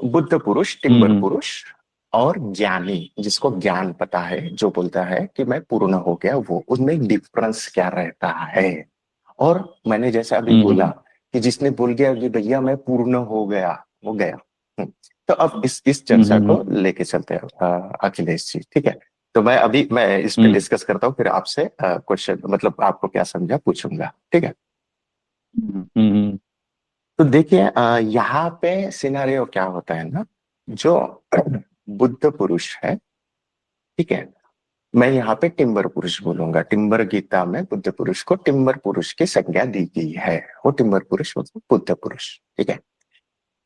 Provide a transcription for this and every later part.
बुद्ध पुरुष, टिम्बर हम्म पुरुष और ज्ञानी, जिसको ज्ञान पता है, जो बोलता है कि मैं पूर्ण हो गया, वो उनमें डिफरेंस क्या रहता है। और मैंने जैसे अभी बोला हम्म कि जिसने बोल गया कि भैया मैं पूर्ण हो गया, वो गया। तो अब इस हम्म चर्चा हम्म को लेके चलते हैं अखिलेश जी, ठीक है। तो मैं इस पे हम्म डिस्कस करता हूँ, फिर आपसे क्वेश्चन, मतलब आपको क्या समझा पूछूंगा, ठीक है। हम्म हम्म तो देखिए, यहाँ पे सिनारियो क्या होता है ना, जो बुद्ध पुरुष है, ठीक है, मैं यहाँ पे टिम्बर पुरुष बोलूंगा। टिम्बर गीता में बुद्ध पुरुष को टिम्बर पुरुष की संज्ञा दी गई है। वो टिम्बर पुरुष मतलब बुद्ध पुरुष, ठीक है।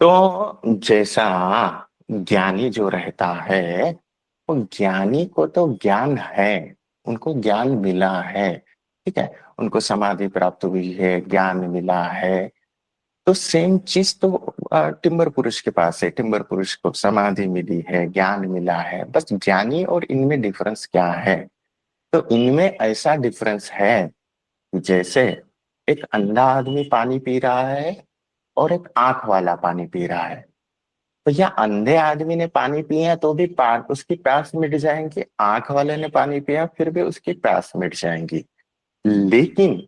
तो जैसा ज्ञानी जो रहता है, वो ज्ञानी को तो ज्ञान है, उनको ज्ञान मिला है, ठीक है, उनको समाधि प्राप्त हुई है, ज्ञान मिला है। तो सेम चीज तो टिम्बर पुरुष के पास है। टिम्बर पुरुष को समाधि मिली है, ज्ञान मिला है, बस ज्ञानी और इनमें डिफरेंस क्या है। तो इनमें ऐसा डिफरेंस है, जैसे एक अंधा आदमी पानी पी रहा है और एक आंख वाला पानी पी रहा है। तो या अंधे आदमी ने पानी पिया तो भी उसकी प्यास मिट जाएंगी, आंख वाले ने पानी पिया फिर भी उसकी प्यास मिट जाएंगी। लेकिन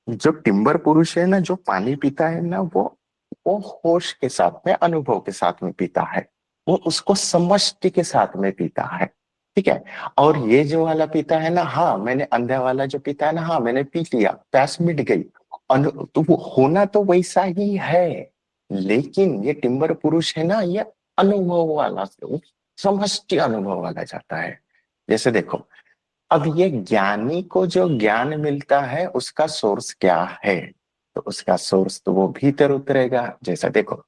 जो टिम्बर पुरुष है ना, जो पानी पीता है ना, वो होश के साथ में, अनुभव के साथ में पीता है। वो उसको समष्टि के साथ में पीता है, ठीक है। और ये जो वाला पीता है ना, हाँ मैंने अंधे वाला जो पीता है ना, हाँ मैंने पी लिया, प्यास मिट गई, तो वो होना तो वैसा ही है। लेकिन ये टिम्बर पुरुष है ना, ये अनुभव वाला, समष्टि अनुभव वाला जाता है। जैसे देखो, अब ये ज्ञानी को जो ज्ञान मिलता है, उसका सोर्स क्या है। तो उसका सोर्स तो वो भीतर उतरेगा। जैसा देखो,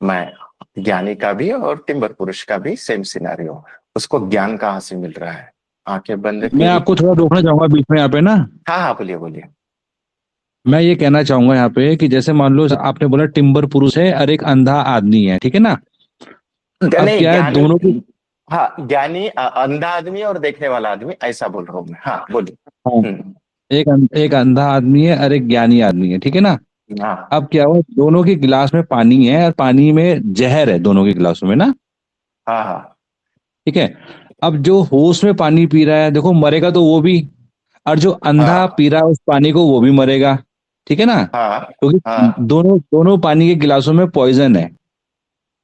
मैं ज्ञानी का भी और टिम्बर पुरुष का भी सेम सिनारियो, उसको ज्ञान कहाँ से मिल रहा है, आंखें बंद मैं करी। आपको थोड़ा रोकना चाहूंगा बीच में यहाँ पे ना। हाँ हाँ, बोलिए बोलिए। मैं ये कहना चाहूंगा यहाँ पे कि जैसे मान लो आपने बोला टिम्बर पुरुष है और एक अंधा आदमी है, ठीक है ना। अब नहीं, क्या है ज्ञानी, दोनों की। हाँ ज्ञानी अंधा आदमी और देखने वाला आदमी, ऐसा बोल रहा हूँ मैं, हाँ बोलिए। हाँ, हम्म। एक अंधा आदमी है और एक ज्ञानी आदमी है, ठीक है ना। हाँ अब क्या हुआ, दोनों के गिलास में पानी है और पानी में जहर है दोनों के गिलासों में ना। हाँ हाँ ठीक है। अब जो होश में पानी पी रहा है देखो मरेगा तो वो भी, और जो अंधा हाँ पी रहा है उस पानी को वो भी मरेगा। ठीक है ना, हाँ क्योंकि हाँ दोनों दोनों पानी के गिलासों में पॉइजन है।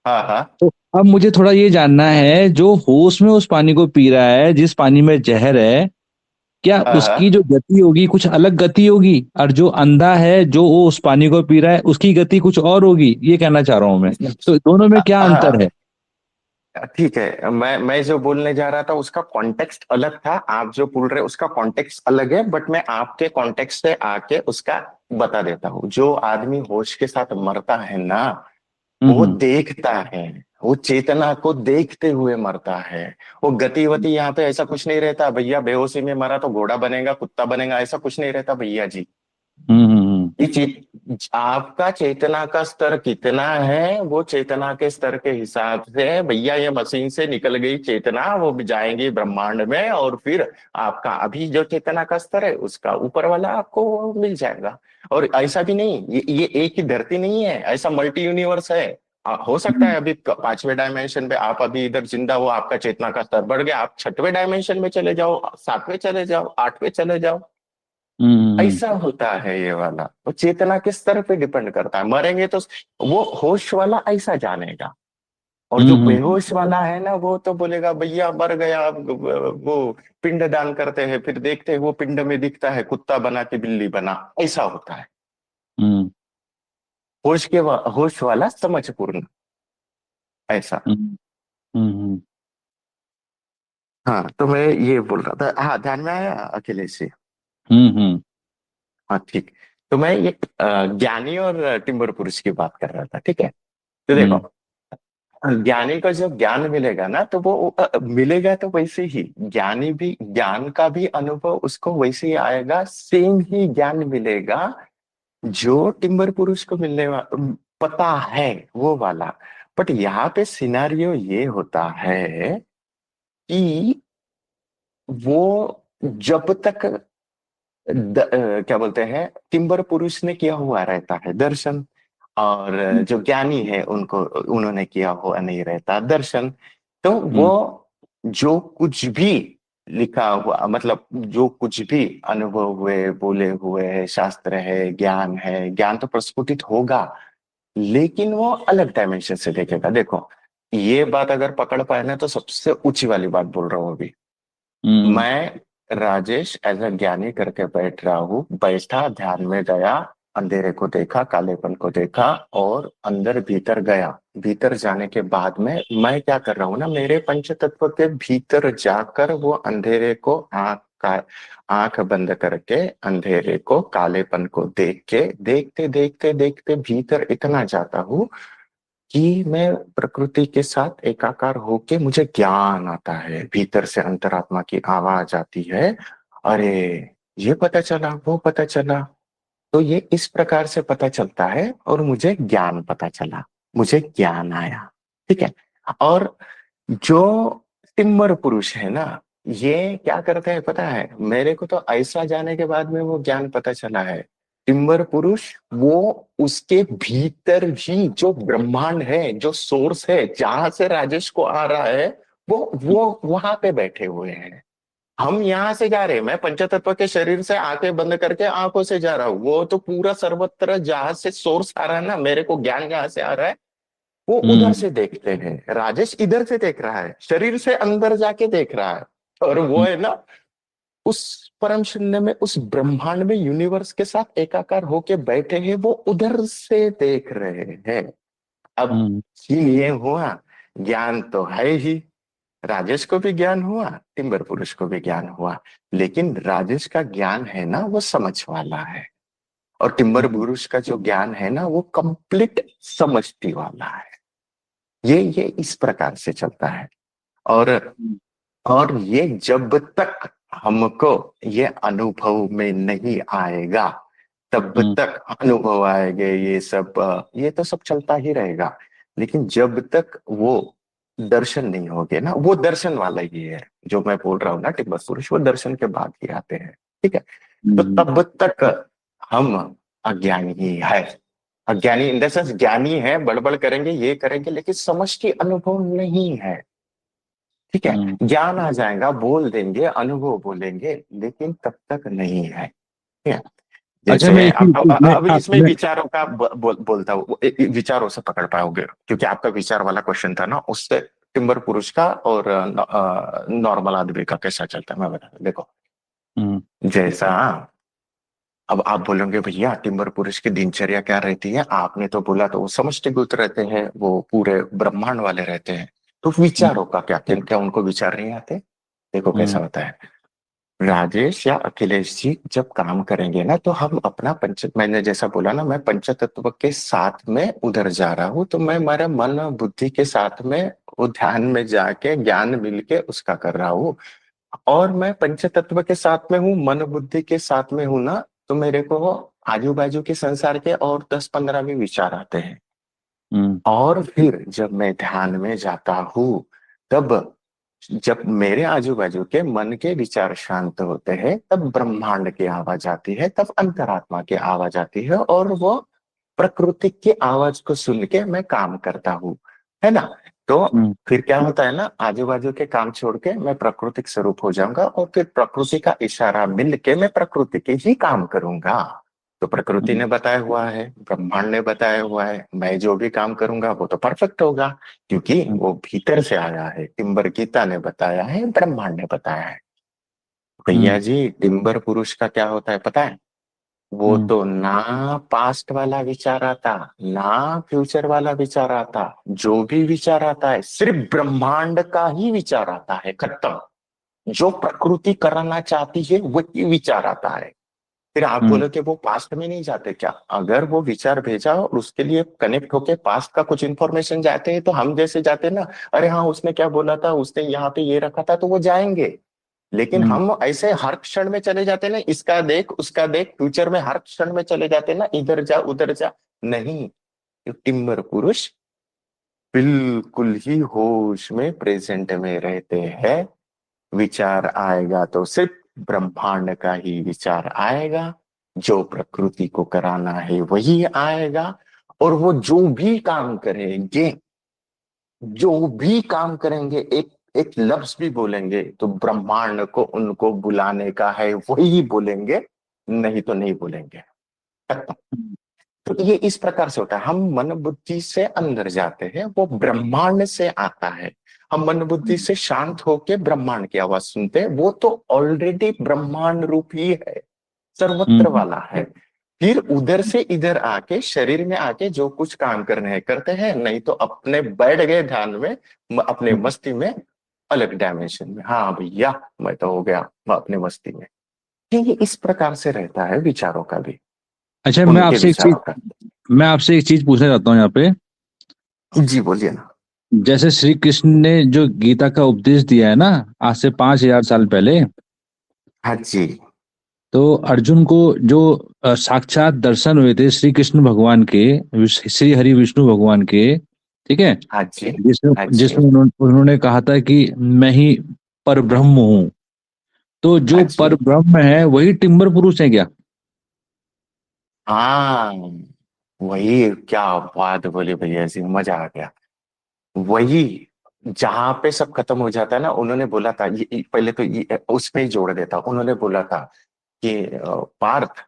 हाँ हाँ तो अब मुझे थोड़ा ये जानना है, जो होश में उस पानी को पी रहा है जिस पानी में जहर है, क्या हाँ उसकी हाँ जो गति होगी कुछ अलग गति होगी, और जो अंधा है जो वो उस पानी को पी रहा है उसकी गति कुछ और होगी, ये कहना चाह रहा हूं मैं। तो दोनों में क्या अंतर है? हाँ, ठीक है। मैं जो बोलने जा रहा था उसका कॉन्टेक्स्ट अलग था, आप जो बोल रहे उसका कॉन्टेक्स्ट अलग है, बट मैं आपके कॉन्टेक्स्ट से आके उसका बता देता हूँ। जो आदमी होश के साथ मरता है ना, वो हम्म देखता है, वो चेतना को देखते हुए मरता है। वो गतिवति यहाँ पे ऐसा कुछ नहीं रहता भैया, बेहोशी में मरा तो घोड़ा बनेगा, कुत्ता बनेगा, ऐसा कुछ नहीं रहता भैया जी। ये आपका चेतना का स्तर कितना है, वो चेतना के स्तर के हिसाब से भैया, ये मशीन से निकल गई चेतना, वो भी जाएंगी ब्रह्मांड में, और फिर आपका अभी जो चेतना का स्तर है उसका ऊपर वाला आपको मिल जाएगा। और ऐसा भी नहीं, ये एक ही धरती नहीं है, ऐसा मल्टी यूनिवर्स है। हो सकता है अभी पांचवें डायमेंशन पे आप अभी इधर जिंदा हो, आपका चेतना का स्तर बढ़ गया, आप छठवें डायमेंशन में चले जाओ, सातवें चले जाओ, आठवें चले जाओ। हम्म ऐसा होता है ये वाला, वो चेतना के स्तर पे डिपेंड करता है। मरेंगे तो वो होश वाला ऐसा जानेगा, और जो हम्म बेहोश वाला है ना, वो तो बोलेगा भैया मर गया। अब वो पिंड दान करते हैं, फिर देखते हैं वो पिंड में दिखता है कुत्ता बना कि बिल्ली बना, ऐसा होता है। हम्म होश वाला समझ पूर्ण, ऐसा। हम्म हम्म हाँ, तो मैं ये बोल रहा था, हाँ ध्यान में आया अखिलेश जी। हम्म हाँ ठीक। तो मैं ये ज्ञानी और टिम्बर पुरुष की बात कर रहा था, ठीक है। तो देखो, हम्म ज्ञानी को जब ज्ञान मिलेगा ना, तो वो मिलेगा तो वैसे ही, ज्ञानी भी, ज्ञान का भी अनुभव उसको वैसे ही आएगा, सेम ही ज्ञान मिलेगा जो टिम्बर पुरुष को मिलने पता है, वो वाला। बट यहाँ पे सिनारियो ये होता है कि वो जब तक क्या बोलते हैं, टिम्बर पुरुष ने किया हुआ रहता है दर्शन, और जो ज्ञानी है उनको उन्होंने किया हुआ नहीं रहता दर्शन। तो वो हम्म जो कुछ भी लिखा हुआ, मतलब जो कुछ भी अनुभव हुए, बोले हुए शास्त्र है, ज्ञान है, ज्ञान तो प्रस्फुटित होगा, लेकिन वो अलग डायमेंशन से देखेगा। देखो, ये बात अगर पकड़ पाए ना, तो सबसे ऊंची वाली बात बोल रहा हूँ अभी। हम्म मैं राजेश एज अ ज्ञानी करके बैठ रहा हूँ, बैठा ध्यान में गया, अंधेरे को देखा, कालेपन को देखा, और अंदर भीतर गया। भीतर जाने के बाद में मैं क्या कर रहा हूँ ना, मेरे पंच तत्व के भीतर जाकर वो अंधेरे को आंख बंद करके अंधेरे को, कालेपन को देख के, देखते देखते देखते भीतर इतना जाता हूँ कि मैं प्रकृति के साथ एकाकार होके मुझे ज्ञान आता है। भीतर से अंतरात्मा की आवाज आती है, अरे ये पता चला, वो पता चला। तो ये इस प्रकार से पता चलता है, और मुझे ज्ञान पता चला, मुझे ज्ञान आया। ठीक है। और जो टिम्बर पुरुष है ना, ये क्या करते हैं पता है? मेरे को तो ऐसा जाने के बाद में वो ज्ञान पता चला है। टिम्बर पुरुष वो उसके भीतर ही जो ब्रह्मांड है, जो सोर्स है, जहां से राजेश को आ रहा है, वो वहां पे बैठे हुए हैं। हम यहाँ से जा रहे हैं, मैं पंचतत्व के शरीर से आंखें बंद करके आंखों से जा रहा हूँ, वो तो पूरा सर्वत्र जहां से सोर्स आ रहा है ना, मेरे को ज्ञान जहां से आ रहा है, वो उधर हम्म से देखते हैं। राजेश इधर से देख रहा है, शरीर से अंदर जाके देख रहा है। और वो हम्म है ना, उस परम शून्य में, उस ब्रह्मांड में, यूनिवर्स के साथ एकाकार होके बैठे हैं, वो उधर से देख रहे हैं। अब हम्म सीन ये हुआ, ज्ञान तो है ही, राजेश को भी ज्ञान हुआ, टिम्बर पुरुष को भी ज्ञान हुआ, लेकिन राजेश का ज्ञान है ना, वो समझ वाला है, और टिम्बर हम्म पुरुष का जो ज्ञान है ना, वो कंप्लीट समझती वाला है। ये इस प्रकार से चलता है। और और ये जब तक हमको ये अनुभव में नहीं आएगा, तब हम्म तक अनुभव आएंगे, ये सब ये तो सब चलता ही रहेगा। लेकिन जब तक वो दर्शन नहीं होगे ना, वो दर्शन वाला ही है जो मैं बोल रहा हूँ ना, टिम्बर पुरुष वो दर्शन के बाद ही आते हैं। ठीक है। तो हम्म तब तक हम अज्ञानी ही है। अज्ञानी इन द सेंस, ज्ञानी है, बड़बड़ करेंगे, ये करेंगे, लेकिन समझ की अनुभव नहीं है। ठीक है। हम्म। ज्ञान आ जाएगा, बोल देंगे, अनुभव बोलेंगे, लेकिन तब तक नहीं है। ठीक है। अच्छा, जैसे मैं इसी मैं, अब हाँ, इसमें विचारों का बोलता हूँ, विचारों से पकड़ पाओगे, क्योंकि आपका विचार वाला क्वेश्चन था ना, उससे टिम्बर पुरुष का और नॉर्मल आदमी का कैसा चलता है मैं बता देखो। हम्म जैसा, अब आप बोलोगे भैया टिम्बर पुरुष की दिनचर्या क्या रहती है, आपने तो बोला तो वो समष्टिभूत रहते हैं, वो पूरे ब्रह्मांड वाले रहते हैं, तो विचारों का क्या, क्या उनको विचार नहीं आते? देखो कैसा हम्म होता है। राजेश या अखिलेश जी जब काम करेंगे ना, तो हम अपना मैंने जैसा बोला ना, मैं पंचतत्व के साथ में उधर जा रहा हूँ, तो मैं मेरा मन बुद्धि के साथ में वो ध्यान में जाके ज्ञान मिलके उसका कर रहा हूँ। और मैं पंचतत्व के साथ में हूँ, मन बुद्धि के साथ में हूँ ना, तो मेरे को आजू बाजू के संसार के और 10-15 भी विचार आते हैं। हम्म और फिर जब मैं ध्यान में जाता हूँ, तब जब मेरे आजू बाजू के मन के विचार शांत होते हैं, तब ब्रह्मांड की आवाज आती है, तब अंतरात्मा की आवाज आती है, और वो प्रकृति की आवाज को सुन के मैं काम करता हूँ, है ना। तो हम्म फिर क्या होता है ना, आजू बाजू के काम छोड़ के मैं प्राकृतिक स्वरूप हो जाऊंगा, और फिर प्रकृति का इशारा मिल के मैं प्रकृति के ही काम करूंगा। तो प्रकृति हम्म ने बताया हुआ है, ब्रह्मांड ने बताया हुआ है, मैं जो भी काम करूंगा वो तो परफेक्ट होगा, क्योंकि वो भीतर से आया है। टिम्बर गीता ने बताया है, ब्रह्मांड ने बताया है। भैया हम्म जी, टिम्बर पुरुष का क्या होता है पता है? वो हम्म तो ना पास्ट वाला विचार आता, ना फ्यूचर वाला विचार आता, जो भी विचार आता है सिर्फ ब्रह्मांड का ही विचार आता है, खत्म। जो प्रकृति कराना चाहती है वही विचार आता है। फिर आप हम्म बोलो कि वो पास्ट में नहीं जाते क्या? अगर वो विचार भेजा और उसके लिए कनेक्ट होके पास्ट का कुछ इंफॉर्मेशन जाते हैं, तो हम जैसे जाते हैं ना, अरे हाँ उसने क्या बोला था, उसने यहाँ पे ये रखा था, तो वो जाएंगे। लेकिन हम्म हम ऐसे हर क्षण में चले जाते हैं ना, इसका देख उसका देख, फ्यूचर में हर क्षण में चले जाते हैं ना, इधर जा उधर जा। नहीं, ये टिम्बर पुरुष बिल्कुल ही होश में, प्रेजेंट में रहते हैं। विचार आएगा तो सिर्फ ब्रह्मांड का ही विचार आएगा, जो प्रकृति को कराना है वही आएगा। और वो जो भी काम करेंगे, जो भी काम करेंगे, एक एक लफ्ज भी बोलेंगे तो ब्रह्मांड को उनको बुलाने का है वही बोलेंगे, नहीं तो नहीं बोलेंगे। तो ये इस प्रकार से होता है, हम मन बुद्धि से अंदर जाते हैं, वो ब्रह्मांड से आता है। हम मन बुद्धि से शांत होके ब्रह्मांड की आवाज सुनते हैं, वो तो ऑलरेडी ब्रह्मांड रूप ही है, सर्वत्र हम्म वाला है। फिर उधर से इधर आके शरीर में आके जो कुछ काम करने हैं करते हैं, नहीं तो अपने बैठ गए ध्यान में, अपने मस्ती में, अलग डायमेंशन में। हाँ भैया, मैं तो हो गया अपने मस्ती में। ये इस प्रकार से रहता है विचारों का भी, अच्छा, उनके विचारों का। मैं आपसे एक चीज पूछना चाहता हूँ यहाँ पे। जी बोलिए ना। जैसे श्री कृष्ण ने जो गीता का उपदेश दिया है ना, आज से 5,000 साल पहले, हाँ जी। तो अर्जुन को जो साक्षात दर्शन हुए थे श्री कृष्ण भगवान के, श्री हरि विष्णु भगवान के, ठीक है, हाँ जी। जिसमें हाँ जी। जिसमें उन्होंने कहा था कि मैं ही पर ब्रह्म हूँ। तो हाँ जो पर जी। ब्रह्म है वही टिम्बर पुरुष है क्या? हाँ, वही, क्या बात बोली भैया जी, मजा आ गया। वही, जहां पे सब खत्म हो जाता है ना, उन्होंने बोला था पहले तो ये उसमें ही जोड़ देता, उन्होंने बोला था कि पार्थ,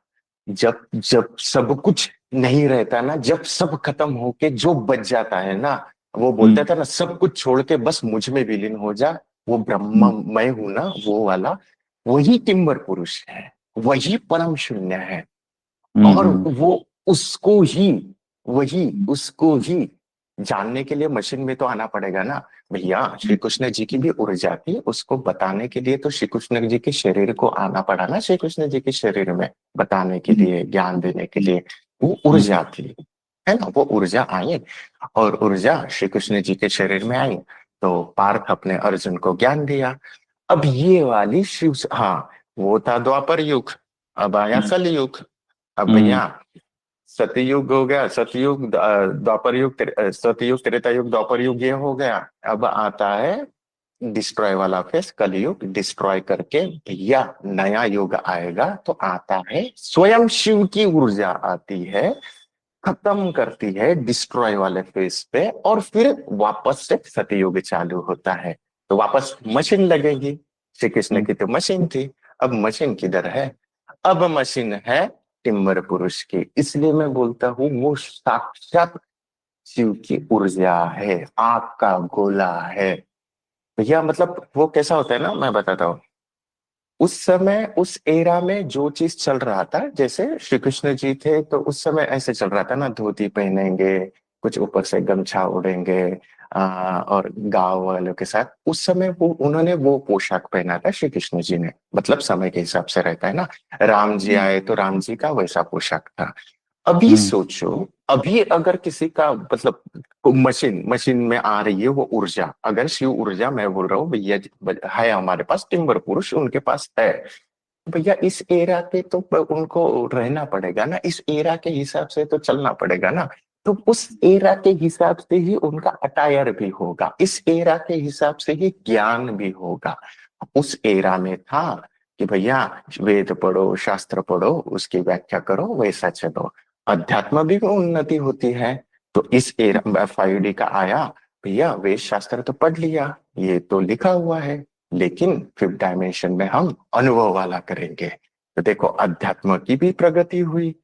जब जब सब कुछ नहीं रहता ना, जब सब खत्म होके जो बच जाता है ना, वो बोलता हम्म था ना, सब कुछ छोड़ के बस मुझ में विलीन हो जा, वो ब्रह्म हम्म मैं हूं ना, वो वाला, वही टिम्बर पुरुष है, वही परम शून्य है। और हम्म वो उसको ही, वही उसको ही जानने के लिए मशीन में तो आना पड़ेगा ना। भैया, श्री कृष्ण जी की भी ऊर्जा थी, उसको बताने के लिए तो श्री कृष्ण जी के शरीर को आना पड़ा ना, श्री कृष्ण जी के शरीर में बताने के लिए, ज्ञान देने के लिए। वो ऊर्जा थी, है ना, वो ऊर्जा आई, और ऊर्जा श्री कृष्ण जी के शरीर में आई, तो पार्थ अपने अर्जुन को ज्ञान दिया। अब ये वाली शिव, हाँ, वो था द्वापर युग, अब आया कलयुग। अब हम्म भैया, सतयुग हो गया, सतयुग, द्वापर युग, सतयुग, त्रेता युग, द्वापर युग, ये हो गया। अब आता है डिस्ट्रॉय वाला फेस, कलयुग, डिस्ट्रॉय करके भैया नया युग आएगा, तो आता है स्वयं शिव की ऊर्जा आती है, खत्म करती है डिस्ट्रॉय वाले फेस पे, और फिर वापस से सतयुग चालू होता है। तो वापस मशीन लगेगी, श्री कृष्ण की तो मशीन थी, अब मशीन किधर है? अब मशीन है टिम्बर पुरुष की। इसलिए मैं बोलता हूँ वो साक्षात शिव की ऊर्जा है, आग का गोला है भैया। मतलब वो कैसा होता है ना, मैं बताता हूँ। उस समय, उस एरा में जो चीज चल रहा था, जैसे श्री कृष्ण जी थे तो उस समय ऐसे चल रहा था ना, धोती पहनेंगे, कुछ ऊपर से गमछा ओढ़ेंगे, और गांव वालों के साथ उस समय वो उन्होंने वो पोशाक पहना था श्री कृष्ण जी ने, मतलब समय के हिसाब से रहता है ना। राम जी आए तो राम जी का वैसा पोशाक था। अभी हम्म सोचो, अभी अगर किसी का मतलब मशीन मशीन में आ रही है वो ऊर्जा, अगर शिव ऊर्जा, मैं बोल रहा हूँ भैया है हमारे पास, टिम्बर पुरुष उनके पास है, भैया इस एरा पे तो उनको रहना पड़ेगा ना, इस एरा के हिसाब से तो चलना पड़ेगा ना। तो उस एरा के हिसाब से ही उनका अटायर भी होगा, इस एरा के हिसाब से ही ज्ञान भी होगा। उस एरा में था कि भैया वेद पढ़ो, शास्त्र पढ़ो, उसकी व्याख्या करो, वैसा चलो, अध्यात्म भी उन्नति होती है। तो इस एरा 5D का आया, भैया वेद शास्त्र तो पढ़ लिया, ये तो लिखा हुआ है, लेकिन 5th डायमेंशन में हम अनुभव वाला करेंगे। तो देखो, अध्यात्म की भी प्रगति हुई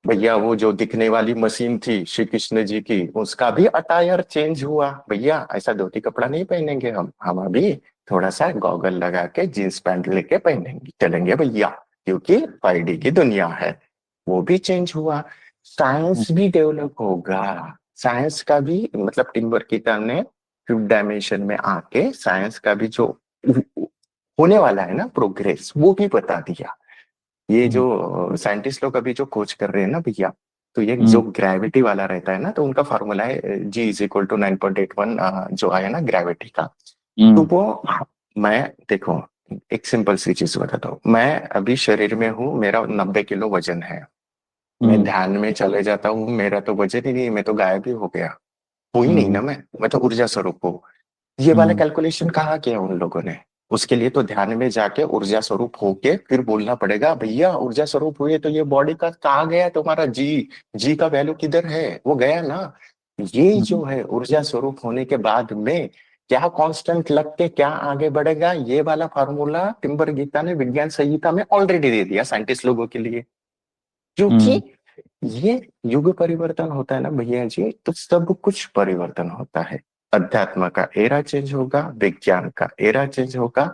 भैया। वो जो दिखने वाली मशीन थी श्री कृष्ण जी की, उसका भी अटायर चेंज हुआ भैया, ऐसा धोती कपड़ा नहीं पहनेंगे हम अभी थोड़ा सा गॉगल लगा के जींस पैंट लेके पहनेंगे, चलेंगे भैया, क्योंकि 5D की दुनिया है। वो भी चेंज हुआ, साइंस भी डेवलप होगा। साइंस का भी मतलब टिम्बर की तरह ने 5th डायमेंशन में आके साइंस का भी जो होने वाला है ना प्रोग्रेस, वो भी बता दिया। ये हम्म जो साइंटिस्ट लोग अभी जो खोज कर रहे हैं ना भैया, तो ये जो हम्म ग्रेविटी वाला रहता है ना, तो उनका फॉर्मूला है G=9.81, जो आया ना ग्रेविटी का। तो हम्म वो, मैं देखो, एक सिंपल सी चीज बताता हूँ। मैं अभी शरीर में हूँ, मेरा 90 किलो वजन है, मैं हम्म ध्यान में चले जाता हूँ, मेरा तो वजन ही नहीं, मैं तो गायब ही हो गया, कोई नहीं हम्म ना, मैं तो ऊर्जा स्वरूप हूँ। ये वाला हम्म कैलकुलेशन कहाँ किया उन लोगों ने? उसके लिए तो ध्यान में जाके ऊर्जा स्वरूप होके फिर बोलना पड़ेगा, भैया ऊर्जा स्वरूप हुए तो ये बॉडी का कहाँ गया तुम्हारा जी, जी का वैल्यू किधर है, वो गया ना। ये जो है ऊर्जा स्वरूप होने के बाद में क्या कांस्टेंट लग के क्या आगे बढ़ेगा, ये वाला फार्मूला टिम्बर गीता ने विज्ञान संहिता में ऑलरेडी दे दिया साइंटिस्ट लोगों के लिए। क्योंकि ये युग परिवर्तन होता है ना भैया जी, तो सब कुछ परिवर्तन होता है। अध्यात्म का एरा चेंज होगा, विज्ञान का एरा चेंज होगा।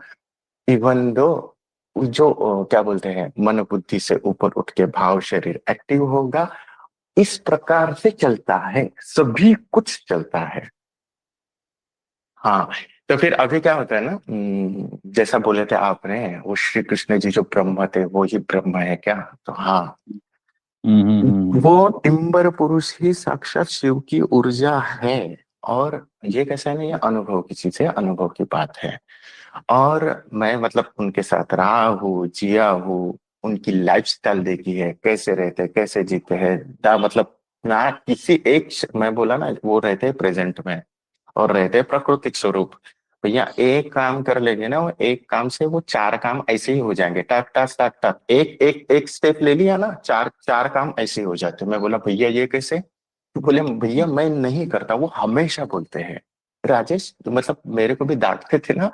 इवन दो जो क्या बोलते हैं, मन बुद्धि से ऊपर उठ के भाव शरीर एक्टिव होगा। इस प्रकार से चलता है, सभी कुछ चलता है। हाँ, तो फिर अभी क्या होता है ना, जैसा बोले थे आपने, वो श्री कृष्ण जी जो ब्रह्म थे वो ही ब्रह्म है क्या? तो हाँ, वो टिम्बर पुरुष ही साक्षात शिव की ऊर्जा है। और ये कैसा है ना, ये अनुभव की चीज है, अनुभव की बात है। और मैं मतलब उनके साथ रहा हूँ, जिया हूँ, उनकी लाइफस्टाइल देखी है, कैसे रहते हैं, कैसे जीते हैं। मतलब ना किसी एक मैं बोला ना, वो रहते हैं प्रेजेंट में और रहते हैं प्राकृतिक स्वरूप। भैया एक काम कर लेंगे ना, वो एक काम से वो चार काम ऐसे ही हो जाएंगे, टक टक टक टक, एक एक एक स्टेप ले लिया ना, चार चार काम ऐसे ही हो जाते। मैं बोला भैया ये कैसे? तो बोले भैया मैं नहीं करता, वो हमेशा बोलते हैं। राजेश तो मतलब मेरे को भी डांटते थे ना,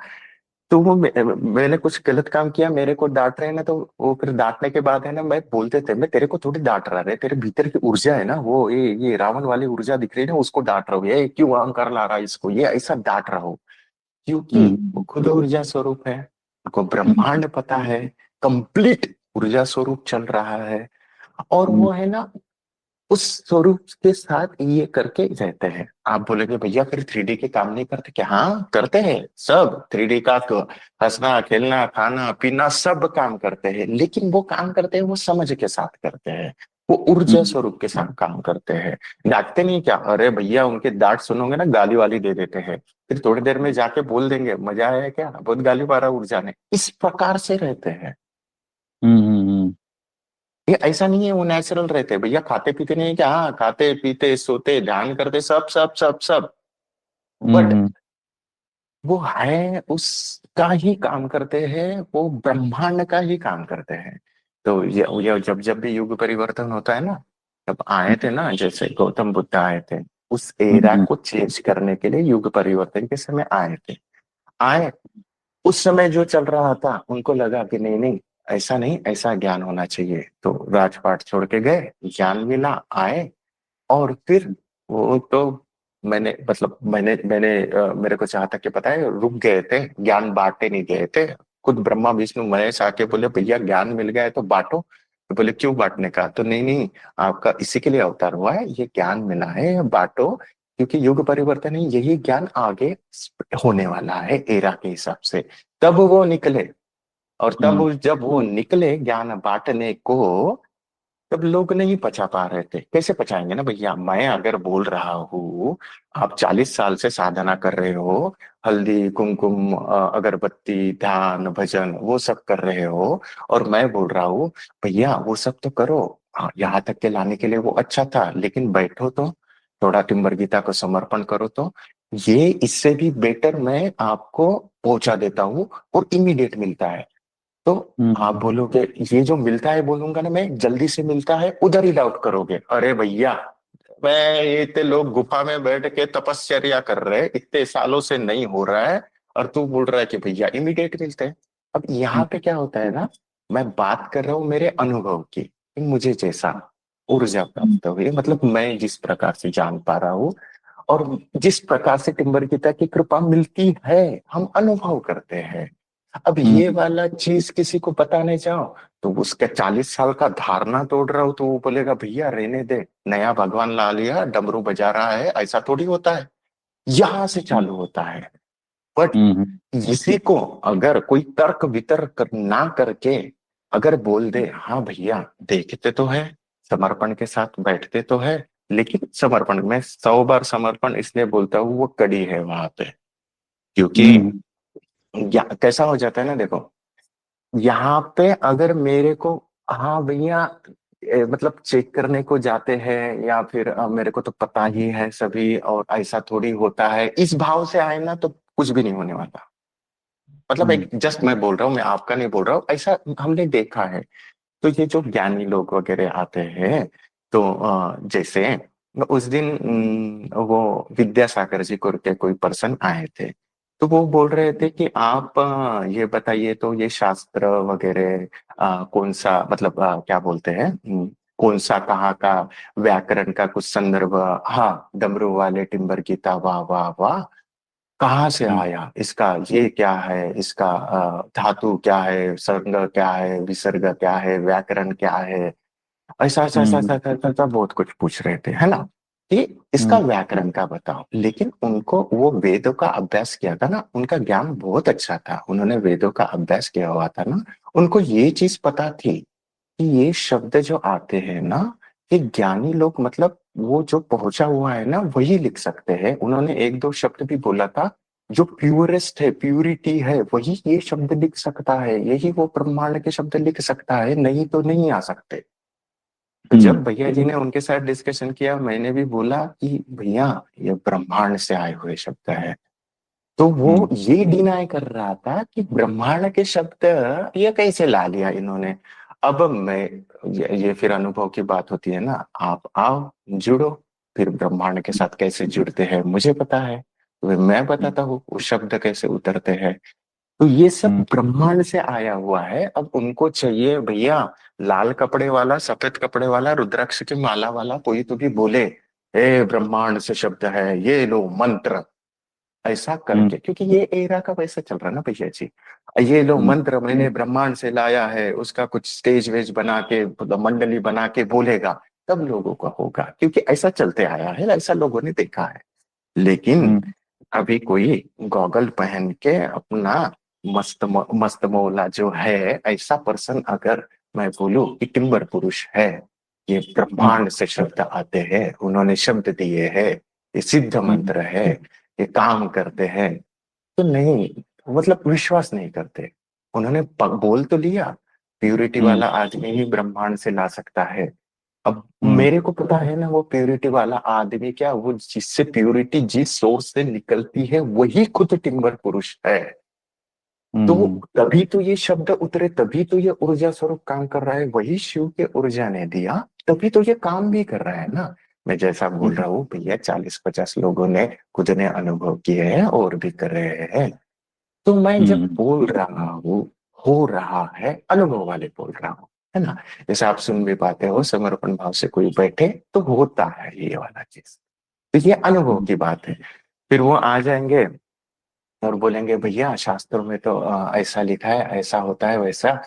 तो वो मैंने कुछ गलत काम किया, मेरे को डांट रहे हैं ना, तो वो फिर डांटने के बाद है ना, मैं बोलते थे मैं तेरे को थोड़ी डांट रहा है, तेरे भीतर की ऊर्जा है ना, वो ये रावण वाली ऊर्जा दिख रही है ना, उसको डांट रहा हूँ, ये क्यों अहंकार ला रहा है इसको, ये ऐसा डांट रहा हूँ। क्योंकि वो खुद ऊर्जा स्वरूप है, उनको ब्रह्मांड पता है, कंप्लीट ऊर्जा स्वरूप चल रहा है। और वो है ना उस स्वरूप के साथ ये करके रहते हैं। आप बोलेंगे भैया फिर 3D के काम नहीं करते क्या? हाँ करते हैं, सब 3D का तो हंसना खेलना खाना पीना सब काम करते हैं, लेकिन वो काम करते हैं वो समझ के साथ करते हैं, वो ऊर्जा स्वरूप के साथ काम करते हैं। डांटते नहीं क्या? अरे भैया उनके डांट सुनोगे ना गाली वाली दे देते हैं, फिर थोड़ी देर में जाके बोल देंगे मजा आया क्या, बहुत गाली मारा ऊर्जा ने। इस प्रकार से रहते हैं। ये ऐसा नहीं है, वो नेचुरल रहते हैं भैया, खाते पीते नहीं है क्या? हाँ खाते पीते सोते ध्यान करते सब सब सब सब। बट वो है उसका ही काम करते हैं, वो ब्रह्मांड का ही काम करते हैं। तो ये जब जब भी युग परिवर्तन होता है ना, तब आए थे ना, जैसे गौतम बुद्ध आए थे, उस एरा को चेंज करने के लिए युग परिवर्तन के समय आए थे। आए, उस समय जो चल रहा था उनको लगा कि नहीं नहीं, ऐसा नहीं, ऐसा ज्ञान होना चाहिए, तो राजपाट छोड़ के गए, ज्ञान मिला, आए। और फिर वो तो मैंने मतलब मेरे को जहां तक कि पता है रुक गए थे, ज्ञान बांटे नहीं गए थे। खुद ब्रह्मा विष्णु महेश आके बोले भैया ज्ञान मिल गया है तो बांटो। तो बोले क्यों बांटने का? तो नहीं नहीं, आपका इसी के लिए अवतार हुआ है, ये ज्ञान मिला है बांटो, क्योंकि युग परिवर्तन है, यही ज्ञान आगे होने वाला है एरा के हिसाब से। तब वो निकले, और तब जब वो निकले ज्ञान बांटने को, तब लोग नहीं पचा पा रहे थे। कैसे पचाएंगे ना भैया, मैं अगर बोल रहा हूँ, आप 40 साल से साधना कर रहे हो, हल्दी कुमकुम अगरबत्ती ध्यान भजन वो सब कर रहे हो, और मैं बोल रहा हूँ भैया वो सब तो करो, हाँ, यहाँ तक के लाने के लिए वो अच्छा था, लेकिन बैठो तो, थोड़ा टिम्बर गीता को समर्पण करो तो, ये इससे भी बेटर मैं आपको पहुंचा देता हूँ, और इमीडिएट मिलता है। तो आप बोलोगे ये जो मिलता है, बोलूंगा ना मैं जल्दी से मिलता है, उधर ही डाउट करोगे, अरे भैया मैं ये इतने लोग गुफा में बैठ के तपस्या कर रहे हैं, इतने सालों से नहीं हो रहा है, और तू बोल रहा है कि भैया इमीडिएट मिलते हैं। अब यहाँ पे क्या होता है ना, मैं बात कर रहा हूँ मेरे अनुभव की, कि मुझे जैसा ऊर्जा प्राप्त हुई, मतलब मैं जिस प्रकार से जान पा रहा हूँ, और जिस प्रकार से टिम्बर गीता की कृपा मिलती है, हम अनुभव करते हैं। अब ये वाला चीज किसी को बताने जाओ, तो उसका 40 साल का धारणा तोड़ रहा हो, तो वो बोलेगा भैया रहने दे, नया भगवान ला लिया डमरू बजा रहा है, ऐसा थोड़ी होता है। यहां से चालू होता है। बट इसी को अगर कोई तर्क वितर्क ना करके अगर बोल दे, हाँ भैया देखते तो है, समर्पण के साथ बैठते तो है, लेकिन समर्पण में 100 बार समर्पण इसलिए बोलता हूँ, वो कड़ी है वहां पे। क्योंकि कैसा हो जाता है ना, देखो यहाँ पे अगर मेरे को, हाँ भैया मतलब चेक करने को जाते हैं, या फिर मेरे को तो पता ही है सभी और ऐसा थोड़ी होता है, इस भाव से आए ना तो कुछ भी नहीं होने वाला। मतलब एक जस्ट मैं बोल रहा हूँ, मैं आपका नहीं बोल रहा हूँ, ऐसा हमने देखा है। तो ये जो ज्ञानी लोग वगैरह आते हैं, तो जैसे उस दिन वो विद्यासागर जी करके कोई पर्सन आए थे। तो वो बोल रहे थे कि आप ये बताइए तो ये शास्त्र वगैरह कौन सा, मतलब क्या बोलते हैं, कौन सा कहाँ का व्याकरण का कुछ संदर्भ। हाँ, डमरू वाले टिम्बर गीता, वाह वाह वाह, कहाँ से आया इसका, ये क्या है, इसका धातु क्या है, सर्ग क्या है, विसर्ग क्या है, व्याकरण क्या है, ऐसा ऐसा ऐसा ऐसा ऐसा ऐसा ऐसा बहुत कुछ पूछ रहे थे, है ना, कि इसका व्याकरण का बताओ। लेकिन उनको वो वेदों का अभ्यास किया था ना, उनका ज्ञान बहुत अच्छा था, उन्होंने वेदों का अभ्यास किया हुआ था ना, उनको ये चीज पता थी कि ये शब्द जो आते हैं ना, ये ज्ञानी लोग, मतलब वो जो पहुंचा हुआ है ना वही लिख सकते हैं। उन्होंने एक दो शब्द भी बोला था, जो प्योरेस्ट है, प्यूरिटी है, वही ये शब्द लिख सकता है, यही वो ब्रह्मांड के शब्द लिख सकता है, नहीं तो नहीं आ सकते। तो जब भैया जी ने उनके साथ डिस्कशन किया, मैंने भी बोला कि भैया ये ब्रह्मांड से आए हुए शब्द है। तो वो ये डिनाई कर रहा था कि ब्रह्मांड के शब्द ये कैसे ला लिया इन्होंने। अब मैं, ये फिर अनुभव की बात होती है ना, आप आओ, जुड़ो, फिर ब्रह्मांड के साथ कैसे जुड़ते हैं मुझे पता है, तो मैं बताता हूँ वो शब्द कैसे उतरते हैं। तो ये सब ब्रह्मांड से आया हुआ है। अब उनको चाहिए भैया, लाल कपड़े वाला, सफेद कपड़े वाला, रुद्राक्ष की माला वाला कोई तो भी बोले, हे ब्रह्मांड से शब्द है, ये लो मंत्र, ऐसा करके, क्योंकि ये एरा का वैसा चल रहा है ना भैया जी, ये लो मंत्र मैंने ब्रह्मांड से लाया है, उसका कुछ स्टेज वेज बना के, मतलब मंडली बना के बोलेगा, तब लोगों का होगा, क्योंकि ऐसा चलते आया है, ऐसा लोगों ने देखा है। लेकिन अभी कोई गॉगल पहन के अपना मस्त मौला जो है, ऐसा पर्सन अगर मैं बोलूं कि टिम्बर पुरुष है, ये ब्रह्मांड से शब्द आते हैं, उन्होंने शब्द दिए हैं, ये सिद्ध मंत्र है, ये काम करते हैं, तो नहीं, मतलब विश्वास नहीं करते। उन्होंने बोल तो लिया, प्यूरिटी वाला आदमी ही ब्रह्मांड से ला सकता है। अब मेरे को पता है ना, वो प्यूरिटी वाला आदमी क्या, वो जिससे प्यूरिटी जिस सोर्स से निकलती है वही खुद टिम्बर पुरुष है। तो तभी तो ये शब्द उतरे, तभी तो ये ऊर्जा स्वरूप काम कर रहा है, वही शिव के ऊर्जा ने दिया, तभी तो ये काम भी कर रहा है ना। मैं जैसा बोल रहा हूँ भैया, 40-50 लोगों ने, खुद ने अनुभव किए हैं और भी कर रहे हैं। तो मैं जब बोल रहा हूँ, हो रहा है, अनुभव वाले बोल रहा हूँ, है ना। जैसे आप सुन भी पाते हो, समर्पण भाव से कोई बैठे तो होता है ये वाला चीज। तो ये अनुभव की बात है। फिर वो आ जाएंगे और बोलेंगे भैया शास्त्रों में तो ऐसा लिखा है, ऐसा होता है, वैसा।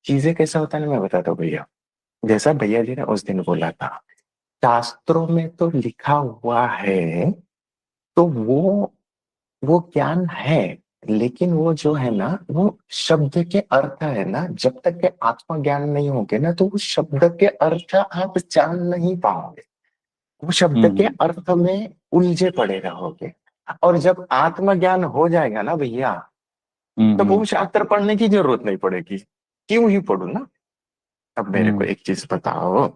चीजें कैसा होता है ना, मैं बताता हूँ भैया। जैसा भैया जी ने उस दिन बोला था, शास्त्रों में तो लिखा हुआ है, तो वो ज्ञान है, लेकिन वो जो है ना, वो शब्द के अर्थ है ना, जब तक के आत्मा ज्ञान नहीं होगे ना, तो उस शब्द के अर्थ आप जान नहीं पाओगे, वो शब्द के अर्थ में उलझे पड़े रहोगे। और जब आत्मज्ञान हो जाएगा ना भैया, तो वो शास्त्र पढ़ने की जरूरत नहीं पड़ेगी, क्यों ही पढ़ू ना। अब मेरे को एक चीज बताओ,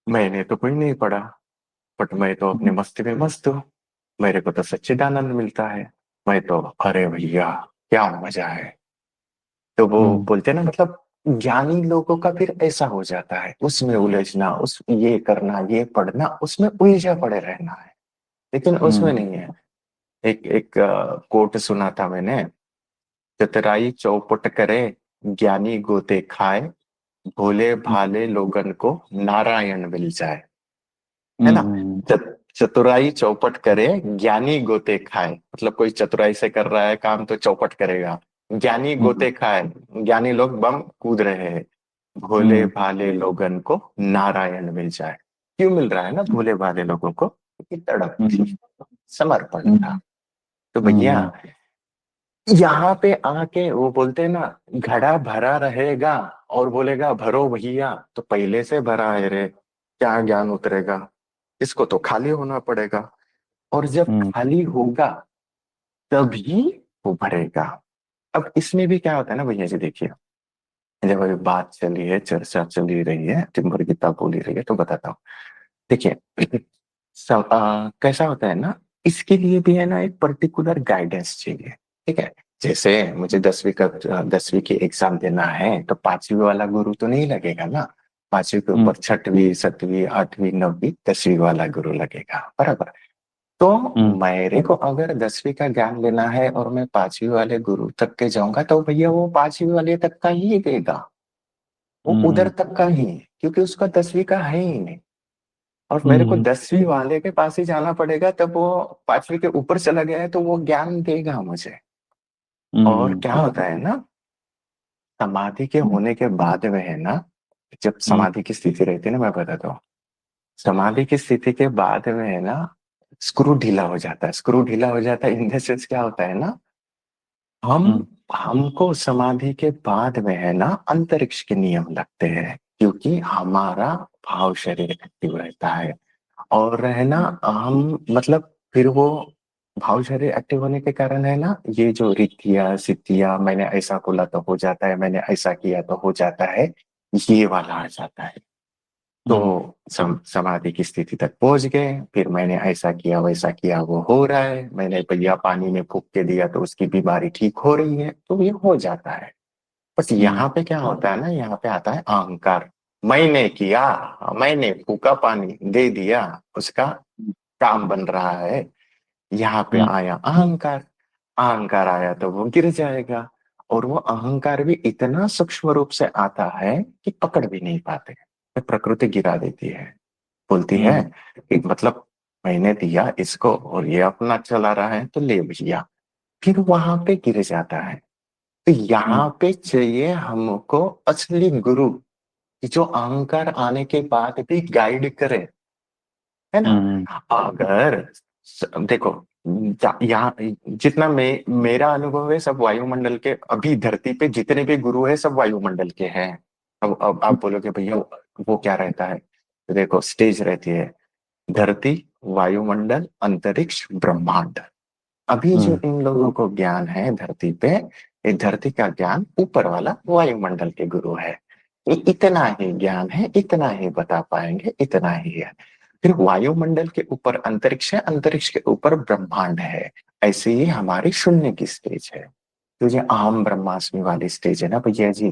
मैंने तो कोई नहीं पढ़ा, बट मैं तो अपने मस्ती में मस्त हूँ, मेरे को तो सच्चिदानंद मिलता है, मैं तो, अरे भैया क्या मजा है। तो वो बोलते हैं ना, मतलब ज्ञानी लोगों का फिर ऐसा हो जाता है, उसमें उलझना, उस ये करना, ये पढ़ना, उसमें उलझा पड़े रहना है। लेकिन उसमें नहीं है। एक एक कोट सुना था मैंने, चतुराई चौपट करे, ज्ञानी गोते खाए, भोले भाले लोगन को नारायण मिल जाए, है ना। चतुराई चौपट करे, ज्ञानी गोते खाए, मतलब कोई चतुराई से कर रहा है काम तो चौपट करेगा, ज्ञानी गोते खाए, ज्ञानी लोग बम कूद रहे हैं, भोले भाले लोगन को नारायण मिल जाए। क्यों मिल रहा है ना भोले भाले लोगों को, क्योंकि तड़प थी, समर्पण था। तो भैया यहाँ पे आके वो बोलते हैं ना, घड़ा भरा रहेगा और बोलेगा भरो भैया, तो पहले से भरा है रे, क्या ज्ञान उतरेगा, इसको तो खाली होना पड़ेगा। और जब खाली होगा तभी वो भरेगा। अब इसमें भी क्या होता है ना भैया जी, देखिए, जब अभी बात चली है, चर्चा चली रही है, टिम्बर गीता बोली रही है, तो बताता हूँ। देखिए कैसा होता है ना, इसके लिए भी है ना एक पर्टिकुलर गाइडेंस चाहिए, ठीक है। जैसे मुझे 10वीं की एग्जाम देना है तो 5वीं वाला गुरु तो नहीं लगेगा ना, 5वीं के हम्म ऊपर 6वीं 7वीं 8वीं 9वीं 10वीं वाला गुरु लगेगा, बराबर। तो हम्म मेरे को अगर 10वीं का ज्ञान लेना है और मैं 5वीं वाले गुरु तक के जाऊंगा तो भैया वो 5वीं वाले तक का ही देगा, वो उधर हम्म तक का ही, क्योंकि उसका 10वीं का है ही नहीं। और मेरे को हम्म 10वीं वाले के पास ही जाना पड़ेगा, तब वो 5वीं के ऊपर चला गया है तो वो ज्ञान देगा मुझे। और हम्म क्या होता है ना, समाधि के होने के बाद में है ना, जब हम्म समाधि की स्थिति रहती है ना, मैं बताता हूँ। समाधि की स्थिति के बाद में है ना, स्क्रू ढीला हो जाता है। स्क्रू ढीला हो जाता है इन द सेंस क्या होता है ना, हम हम्म हमको समाधि के बाद में है ना अंतरिक्ष के नियम लगते हैं, क्योंकि हमारा भाव शरीर एक्टिव रहता है। और है ना, हम मतलब फिर वो भाव शरीर एक्टिव होने के कारण है ना, ये जो रिद्धियां सिद्धियां, मैंने ऐसा बोला तो हो जाता है, मैंने ऐसा किया तो हो जाता है, ये वाला आ जाता है। हम्म तो समाधि की स्थिति तक पहुंच गए, फिर मैंने ऐसा किया वैसा किया वो हो रहा है, मैंने भैया पानी में फूंक के दिया तो उसकी बीमारी ठीक हो रही है, तो ये हो जाता है। बस हम्म यहाँ पे क्या होता है ना, यहाँ पे आता है अहंकार। मैंने किया, मैंने फूका पानी दे दिया, उसका काम बन रहा है। यहाँ पे हम्म आया अहंकार, अहंकार आया तो वो गिर जाएगा। और वो अहंकार भी इतना सूक्ष्म रूप से आता है कि पकड़ भी नहीं पाते, तो प्रकृति गिरा देती है, बोलती है हम्म कि मतलब मैंने दिया इसको और ये अपना चला रहा है तो ले भैया, फिर वहां पे गिर जाता है। तो यहाँ पे चाहिए हमको असली गुरु, कि जो अहंकार आने के बाद भी गाइड करे, है ना। हम्म अगर देखो, यहाँ जितना मेरा अनुभव है सब वायुमंडल के, अभी धरती पे जितने भी गुरु है सब वायुमंडल के हैं। अब आप बोलोगे भैया वो क्या रहता है, तो देखो स्टेज रहती है, धरती, वायुमंडल, अंतरिक्ष, ब्रह्मांड। अभी जो हम्म इन लोगों को ज्ञान है धरती पे, ये धरती का ज्ञान ऊपर वाला वायुमंडल के गुरु है। ये इतना ही ज्ञान है, इतना ही बता पाएंगे, इतना ही है। फिर वायुमंडल के ऊपर अंतरिक्ष है, अंतरिक्ष के ऊपर ब्रह्मांड है। ऐसे ही हमारी शून्य की स्टेज है। तो ये अहम ब्रह्मास्मि वाली स्टेज है ना भैया जी,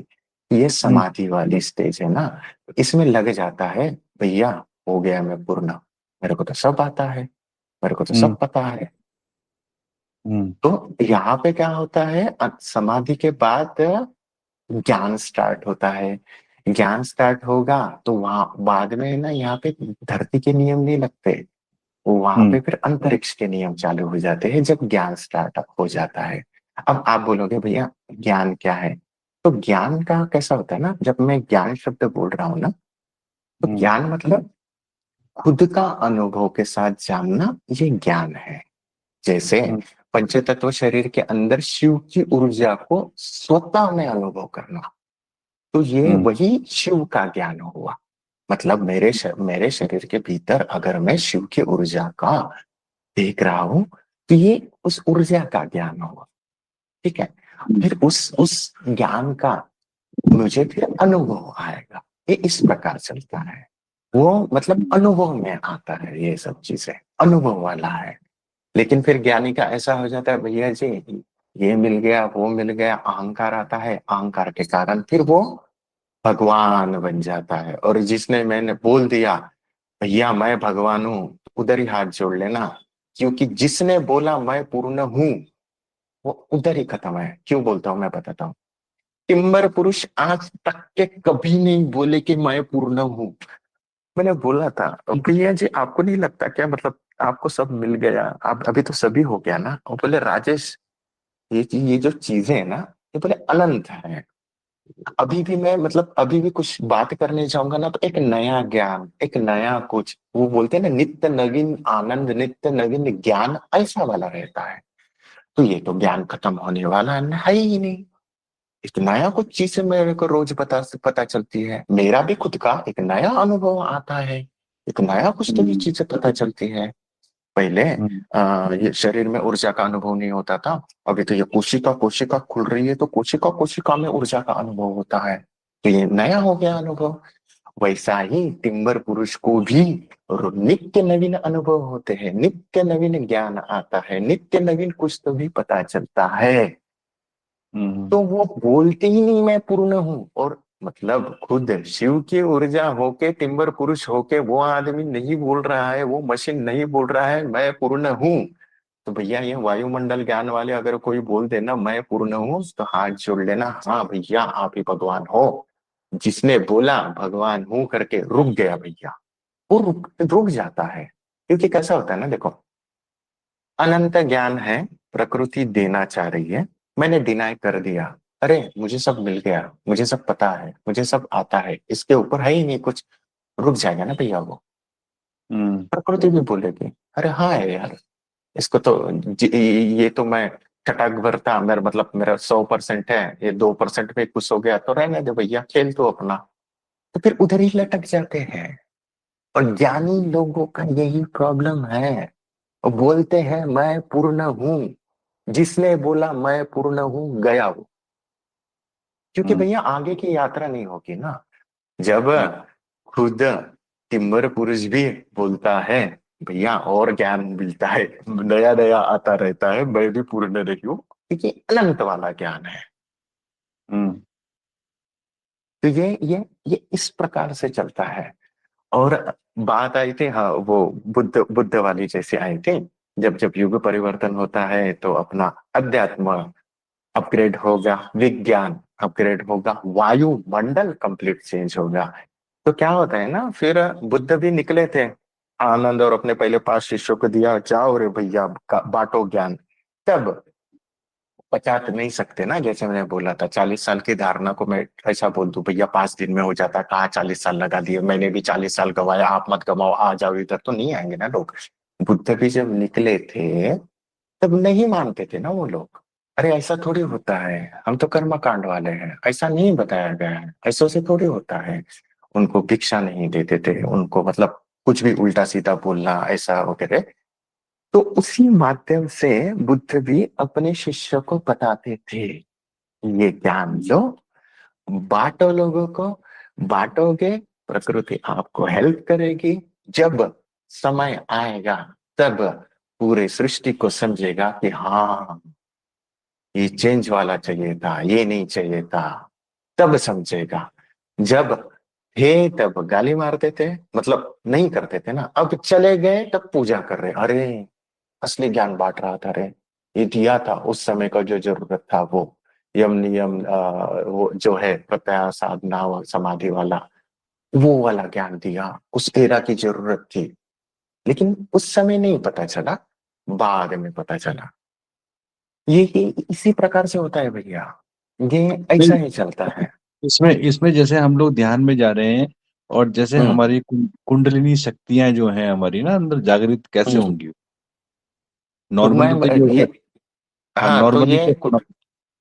ये हम्म समाधि वाली स्टेज है ना, इसमें लग जाता है भैया, हो गया मैं पूर्ण, मेरे को तो सब आता है, मेरे को तो हम्म सब पता है। हम्म तो यहाँ पे क्या होता है, समाधि के बाद ज्ञान स्टार्ट होता है। ज्ञान स्टार्ट होगा तो वहां बाद में ना, यहाँ पे धरती के नियम नहीं लगते, वहां हम्म पे फिर अंतरिक्ष के नियम चालू हो जाते हैं जब ज्ञान स्टार्ट हो जाता है। अब आप बोलोगे भैया ज्ञान क्या है, तो ज्ञान का कैसा होता है ना, जब मैं ज्ञान शब्द बोल रहा हूँ ना, तो हम्म ज्ञान मतलब खुद का अनुभव के साथ जानना, ये ज्ञान है। जैसे हम्म पंचतत्व शरीर के अंदर शिव की ऊर्जा को स्वतः में अनुभव करना, तो ये हम्म वही शिव का ज्ञान हुआ। मतलब मेरे शरीर के भीतर अगर मैं शिव की ऊर्जा का देख रहा हूं, तो ये उस ऊर्जा का ज्ञान होगा, ठीक है। फिर उस ज्ञान का मुझे फिर अनुभव आएगा। ये इस प्रकार चलता है, वो मतलब अनुभव में आता है, ये सब चीजें अनुभव वाला है। लेकिन फिर ज्ञानी का ऐसा हो जाता है भैया जी, ये मिल गया वो मिल गया, अहंकार आता है, अहंकार के कारण फिर वो भगवान बन जाता है। और जिसने मैंने बोल दिया भैया मैं भगवान हूं, उधर ही हाथ जोड़ लेना, क्योंकि जिसने बोला मैं पूर्ण हूं, वो उधर ही खत्म है। क्यों बोलता हूं मैं बताता हूँ। टिम्बर पुरुष आज तक के कभी नहीं बोले कि मैं पूर्ण हूं। मैंने बोला था भैया जी आपको नहीं लगता क्या, मतलब आपको सब मिल गया, आप अभी तो सभी हो गया ना। और बोले राजेश, ये जो चीजें है ना, ये बोले अनंत है। अभी भी मैं मतलब अभी भी कुछ बात करने जाऊंगा ना, तो एक नया ज्ञान, एक नया कुछ, वो बोलते हैं ना नित्य नवीन आनंद, नित्य नवीन ज्ञान, ऐसा वाला रहता है। तो ये तो ज्ञान खत्म होने वाला है ही नहीं। एक नया कुछ चीज मेरे को रोज पता चलती है, मेरा भी खुद का एक नया अनुभव आता है, एक नया कुछ तो भी हम्म चीजें पता चलती है। पहले हम्म ये शरीर में ऊर्जा का अनुभव नहीं होता था, अभी तो ये कोशिका कोशिका खुल रही है तो कोशिका कोशिका में ऊर्जा का अनुभव होता है, तो ये नया हो गया अनुभव। वैसा ही टिम्बर पुरुष को भी नित्य नवीन अनुभव होते हैं, नित्य नवीन ज्ञान आता है, नित्य नवीन कुछ तो भी पता चलता है। हम्म। तो वो बोलते ही नहीं मैं पूर्ण हूँ। और मतलब खुद शिव की ऊर्जा होके, टिम्बर पुरुष होके वो आदमी नहीं बोल रहा है, वो मशीन नहीं बोल रहा है मैं पूर्ण हूँ। तो भैया ये वायुमंडल ज्ञान वाले अगर कोई बोल देना मैं पूर्ण हूँ, तो हाथ जोड़ लेना, हाँ भैया आप ही भगवान हो। जिसने बोला भगवान हूं करके रुक गया भैया, वो रुक जाता है। क्योंकि कैसा होता है ना, देखो, अनंत ज्ञान है, प्रकृति देना चाह रही है, मैंने डिनाई कर दिया, अरे मुझे सब मिल गया, मुझे सब पता है, मुझे सब आता है, इसके ऊपर है ही नहीं कुछ, रुक जाएगा ना भैया वो। हम्म। प्रकृति भी बोलेगी अरे हाँ है यार, इसको तो ये तो मैं छटाक भरता, मेरा मतलब मेरा 100% है, ये 2% पे खुश हो गया तो रहने दे भैया, खेल तो अपना। तो फिर उधर ही लटक जाते हैं। और ज्ञानी लोगों का यही प्रॉब्लम है, वो बोलते हैं मैं पूर्ण हूँ, जिसने बोला मैं पूर्ण हूँ गया वो। क्योंकि हम्म। भैया आगे की यात्रा नहीं होगी ना, जब हम्म। खुद टिम्बर पुरुष भी बोलता है भैया और ज्ञान मिलता है, नया नया आता रहता है, मैं भी पूर्ण नहीं हूँ, क्योंकि अनंत वाला ज्ञान है। हम्म। तो ये इस प्रकार से चलता है। और बात आई थी, हाँ वो बुद्ध बुद्ध वाली जैसे आई थी, जब जब युग परिवर्तन होता है तो अपना अध्यात्म अपग्रेड होगा, विज्ञान अपग्रेड होगा, वायुमंडल कंप्लीट चेंज होगा। तो क्या होता है ना, फिर बुद्ध भी निकले थे, आनंद और अपने पहले 5 शिष्यों को दिया, जाओ रे भैया बांटो ज्ञान। तब 50 नहीं सकते ना, जैसे मैंने बोला था 40 साल की धारणा को मैं ऐसा बोल दूं भैया 5 दिन में हो जाता, कहाँ 40 साल लगा दिए, मैंने भी 40 साल गवाया, आप मत गवाओ आ जाओ इधर, तो नहीं आएंगे ना लोग। बुद्ध भी जब निकले थे तब नहीं मानते थे ना वो लोग, अरे ऐसा थोड़ी होता है, हम तो कर्म कांड वाले हैं, ऐसा नहीं बताया गया है, ऐसो से थोड़ी होता है। उनको भिक्षा नहीं देते थे, उनको मतलब कुछ भी उल्टा सीधा बोलना ऐसा वगैरह। तो उसी माध्यम से बुद्ध भी अपने शिष्य को बताते थे, ये ज्ञान लो, बांटो लोगों को, बांटोगे प्रकृति आपको हेल्प करेगी, जब समय आएगा तब पूरे सृष्टि को समझेगा कि हाँ ये चेंज वाला चाहिए था, ये नहीं चाहिए था, तब समझेगा। जब थे तब गाली मारते थे, मतलब नहीं करते थे ना, अब चले गए तब पूजा कर रहे, अरे असली ज्ञान बांट रहा था रे, ये दिया था उस समय का जो जरूरत था वो, यम नियम वो जो है प्रत्याहार साधना और समाधि वाला, वो वाला ज्ञान दिया, उस एरा की जरूरत थी। लेकिन उस समय नहीं पता चला, बाद में पता चला। ये इसी प्रकार से होता है भैया, ये ऐसा नहीं, ही चलता है। इसमें इसमें जैसे हम लोग ध्यान में जा रहे हैं, और जैसे हम्म हमारी कुंडलिनी शक्तियां जो हैं हमारी ना अंदर जागृत कैसे हम्म। होंगी? तो मैं नॉर्मली तो ये ये, होगा। हाँ, हाँ तो नॉर्मली ये तो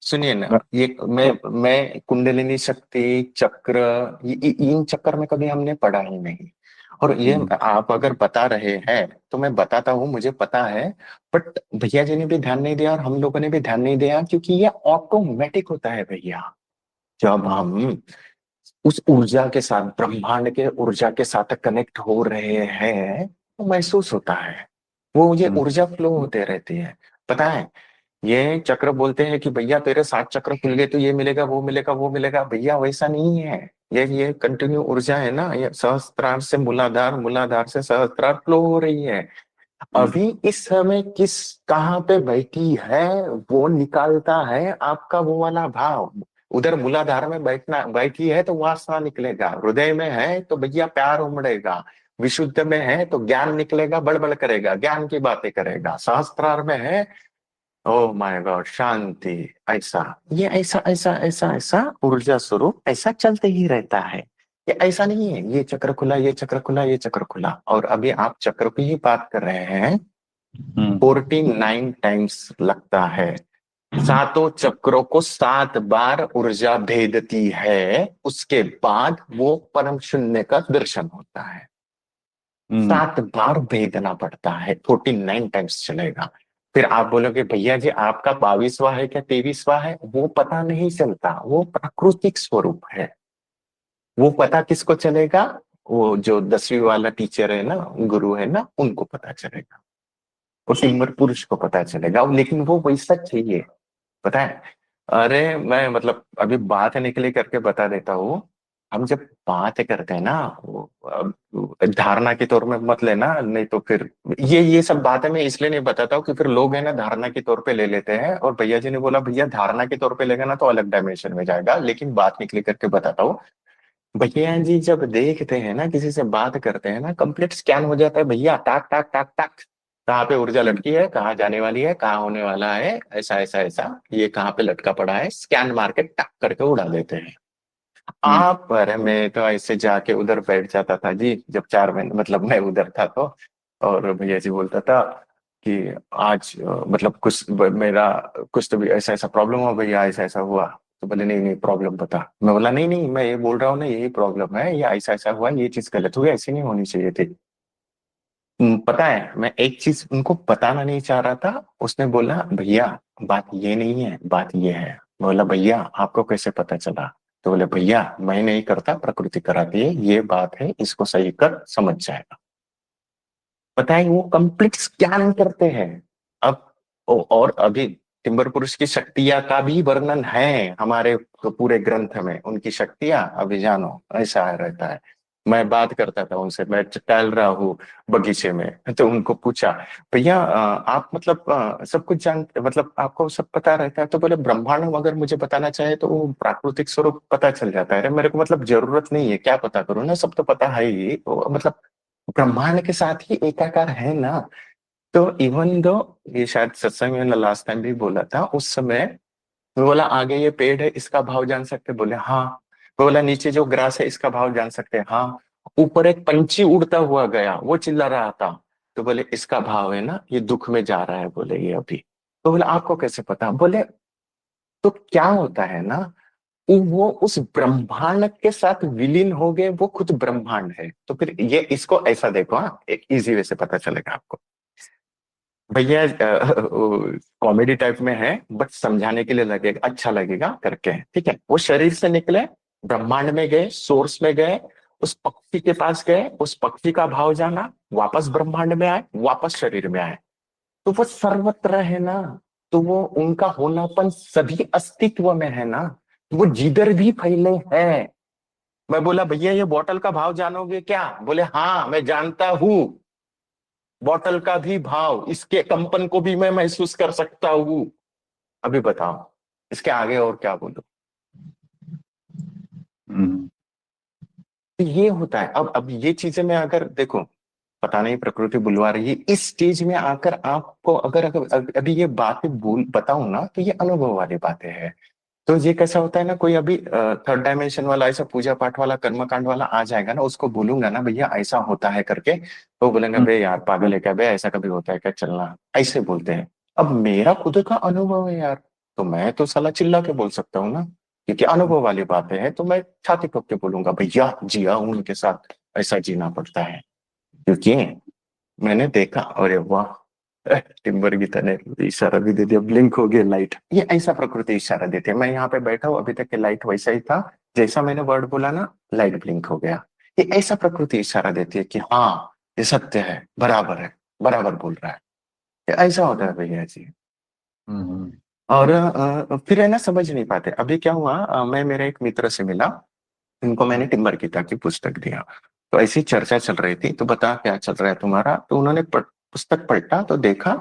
सुनिए ना, ये मैं कुंडलिनी शक्ति चक्र, इन चक्कर में कभी हमने पढ़ा ही नहीं। और ये हम्म। आप अगर बता रहे हैं तो मैं बताता हूँ, मुझे पता है, बट भैया जी ने भी ध्यान नहीं दिया और हम लोगों ने भी ध्यान नहीं दिया, क्योंकि ये ऑटोमेटिक होता है भैया। जब हम उस ऊर्जा के साथ, ब्रह्मांड के ऊर्जा के साथ कनेक्ट हो रहे हैं, तो महसूस होता है, वो ये हम्म। ऊर्जा फ्लो होते रहती है। पता है, ये चक्र बोलते हैं कि भैया तेरे 7 चक्र खुल गए तो ये मिलेगा वो मिलेगा वो मिलेगा, भैया वैसा नहीं है। ये कंटिन्यू ऊर्जा है ना, ये सहस्त्रार से मूलाधार, मूलाधार से सहस्त्रार फ्लो हो रही है। हम्म। अभी इस समय किस कहाँ पे बैठी है, वो निकालता है आपका वो वाला भाव। उधर मूलाधार में बैठना बैठी है तो वासना निकलेगा, हृदय में है तो भैया प्यार उमड़ेगा, विशुद्ध में है तो ज्ञान निकलेगा, बड़बड़ करेगा, ज्ञान की बातें करेगा, सहस्त्रार में है ओ माय गॉड शांति। ऐसा ये ऐसा ऐसा ऐसा ऐसा ऊर्जा स्वरूप ऐसा चलते ही रहता है। ये ऐसा नहीं है ये चक्र खुला, ये चक्र खुला, ये चक्र खुला। और अभी आप चक्र की ही बात कर रहे हैं, हम्म। 49 टाइम्स लगता है, सातों चक्रों को 7 बार ऊर्जा भेदती है, उसके बाद वो परम शून्य का दर्शन होता है। हम्म। 7 बार भेदना पड़ता है, 49 टाइम्स चलेगा। फिर आप बोलोगे भैया जी आपका 22वां है क्या 23वां है, वो पता नहीं चलता, वो प्राकृतिक स्वरूप है। वो पता किसको चलेगा, वो जो 10वीं वाला टीचर है ना, गुरु है ना, उनको पता चलेगा, उस उम्र पुरुष को पता चलेगा, लेकिन वो वैसा चाहिए। पता है, अरे मैं मतलब अभी बात निकली करके बता देता हूँ। हम जब बात करते हैं ना, वो धारणा के तौर में मत लेना, नहीं तो फिर ये सब बातें मैं इसलिए नहीं बताता हूँ कि फिर लोग है ना धारणा के तौर पे ले लेते हैं। और भैया जी ने बोला भैया धारणा के तौर पे लेगा ना तो अलग डायमेंशन में जाएगा, लेकिन बात निकली करके बताता हूँ। भैया जी जब देखते हैं ना, किसी से बात करते हैं ना, कंप्लीट स्कैन हो जाता है भैया, टाक टाक टाक टाक। कहाँ पे ऊर्जा लटकी है, कहाँ जाने वाली है, कहाँ होने वाला है, ऐसा ऐसा ऐसा, ये कहाँ पे लटका पड़ा है, स्कैन मार के टक करके उड़ा देते हैं। हम्म। आप अरे मैं तो ऐसे जाके उधर बैठ जाता था जी, जब 4 महीने मतलब मैं उधर था तो। और भैया जी बोलता था कि आज मतलब कुछ मेरा कुछ तो भी ऐसा ऐसा प्रॉब्लम हुआ भैया, ऐसा ऐसा हुआ। तो बोले नहीं नहीं प्रॉब्लम बता। मैं बोला नहीं नहीं मैं ये बोल रहा हूँ ना, यही प्रॉब्लम है, ये ऐसा ऐसा हुआ, ये चीज गलत हुई, ऐसी नहीं होनी चाहिए थी। पता है मैं एक चीज उनको बताना नहीं चाह रहा था। उसने बोला भैया बात ये नहीं है, बात ये है। मैं बोला भैया आपको कैसे पता चला? तो बोले भैया मैं नहीं करता, प्रकृति कराती है, ये बात है, इसको सही कर, समझ जाएगा। पता है वो कंप्लीट स्कैन करते हैं। अब और अभी टिम्बर पुरुष की शक्तियां का भी वर्णन है हमारे तो पूरे ग्रंथ में, उनकी शक्तियां अभी जानो ऐसा रहता है। मैं बात करता था उनसे, मैं टहल रहा हूँ बगीचे में, तो उनको पूछा भैया आप मतलब सब कुछ जानते, मतलब आपको सब पता रहता है? तो बोले ब्रह्मांड अगर मुझे बताना चाहे तो वो प्राकृतिक स्वरूप पता चल जाता है, अरे मेरे को मतलब जरूरत नहीं है, क्या पता करूँ ना, सब तो पता है ही तो मतलब ब्रह्मांड के साथ ही एकाकार है ना। तो इवन दो, ये शायद सत्संग में लास्ट टाइम भी बोला था उस समय, मैं बोला आगे ये पेड़ है इसका भाव जान सकते? बोले हाँ। मैं बोला नीचे जो ग्रास है इसका भाव जान सकते हैं? हाँ। ऊपर एक पंछी उड़ता हुआ गया, वो चिल्ला रहा था, तो बोले इसका भाव है ना ये दुख में जा रहा है, बोले ये अभी। तो बोले आपको कैसे पता? बोले तो क्या होता है ना, वो उस ब्रह्मांड के साथ विलीन हो गए, वो खुद ब्रह्मांड है। तो फिर ये इसको ऐसा देखो, हाँ एक इजी वे से पता चलेगा आपको। भैया कॉमेडी टाइप में है बट समझाने के लिए लगेगा, अच्छा लगेगा करके, ठीक है। वो शरीर से निकले, ब्रह्मांड में गए, सोर्स में गए, उस पक्षी के पास गए, उस पक्षी का भाव जाना, वापस ब्रह्मांड में आए, वापस शरीर में आए। तो वो सर्वत्र है ना, तो वो उनका होनापन सभी अस्तित्व में है ना, तो वो जिधर भी फैले हैं। मैं बोला भैया ये बॉटल का भाव जानोगे क्या? बोले हाँ मैं जानता हूँ, बॉटल का भी भाव, इसके कंपन को भी मैं महसूस कर सकता हूँ। अभी बताओ इसके आगे और क्या बोलूं। हम्म। तो ये होता है। अब ये चीजें मैं अगर देखो, पता नहीं प्रकृति बुलवा रही है इस स्टेज में आकर आपको, अगर अभी ये बातें बोल बताऊं ना, तो ये अनुभव वाली बातें हैं। तो ये कैसा होता है ना, कोई अभी थर्ड डायमेंशन वाला ऐसा पूजा पाठ वाला कर्मकांड वाला आ जाएगा ना, उसको बोलूंगा ना भैया ऐसा होता है करके, तो बोलेंगे हम्म। बे यार पागल है क्या बे, ऐसा कभी होता है क्या, चलना, ऐसे बोलते हैं। अब मेरा खुद का अनुभव है यार, तो मैं तो साला चिल्ला के बोल सकता हूँ ना, क्योंकि अनुभव वाली बातें हैं, तो मैं छाती ठोक के बोलूंगा भैया जिया हूं उनके साथ, ऐसा जीना पड़ता है। क्योंकि मैंने देखा, अरे वाह, टिम्बर गीता ने इशारा भी दे दिया, ब्लिंक हो गया लाइट, ये ऐसा प्रकृति इशारा देती है। मैं यहाँ पे बैठा हूँ अभी तक के लाइट वैसा ही था, जैसा मैंने वर्ड बोला ना लाइट ब्लिंक हो गया। ये ऐसा प्रकृति इशारा देती है कि हाँ ये सत्य है, बराबर है, बराबर बोल रहा है। ये ऐसा होता है भैया जी। हम्म। और फिर है ना समझ नहीं पाते। अभी क्या हुआ, मैं मेरे एक मित्र से मिला, इनको मैंने टिम्बर गीता की पुस्तक दिया। तो ऐसी चर्चा चल रही थी, तो बता क्या चल रहा है तुम्हारा, तो उन्होंने पुस्तक पलटा तो देखा,